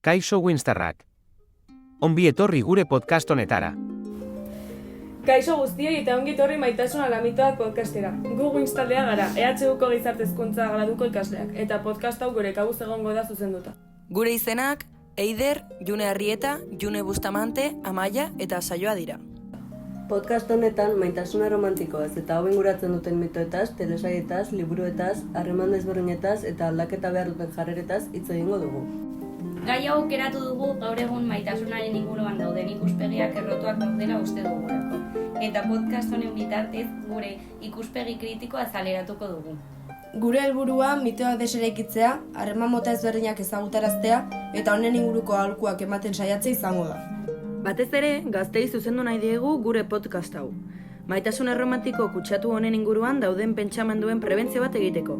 Kaixo Winstarrak. Ongi etorri gure podcast honetara. Kaixo guztioi eta ongi etorri Maitasuna Lamitoak podcastera. Gu Winstaldea gara, EHUko gizarte hezkuntza graduko ikasleak, eta podcast hau gure kabuz egongo da zuzenduta. Gure izenak, Eider, June Arrieta, June Bustamante, Amaia eta Saioa dira. Podcast honetan maitasuna romantikoaz eta hau inguratzen duten mitoetaz, telesaietaz, liburuetaz, harreman desberdinetaz eta aldaketa behar duten jarreretaz hitz egingo dugu. Gai hau aukeratu dugu gaur egun maitasunaren inguruan dauden ikuspegiak errotuak daudela uste dugulako. Eta podcast honen bitartez gure ikuspegi kritikoa azaleratuko dugu. Gure helburua mitoak deseraikitzea, harreman mota ezberdinak ezagutaraztea eta honen inguruko aholkuak ematen saiatzea izango da. Batez ere, gaztei zuzendu nahi diegu gure podcast hau. Maitasun erromantiko kutsatu honen inguruan dauden pentsamenduen prebentzio bat egiteko.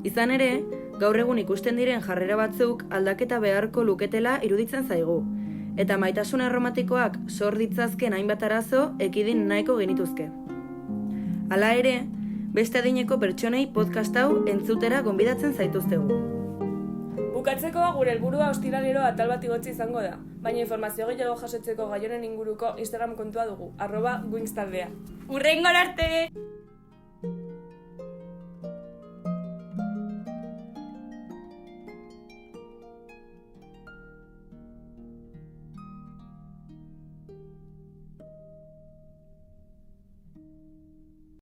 Izan ere, gaur egun ikusten diren jarrera batzuk aldaketa beharko luketela iruditzen zaigu. Eta maitasun erromantikoak sor ditzazken hainbat arazo ekidin nahiko genituzke. Hala ere, beste adineko pertsonei podcast hau entzutera gonbidatzen zaituztegu. Bukatzeko gure helburua ostiralero atal bat igotzi izango da, baina informazio gehiago jasotzeko gai honen inguruko Instagram kontua dugu, @Winstaldea. Hurrengora arte!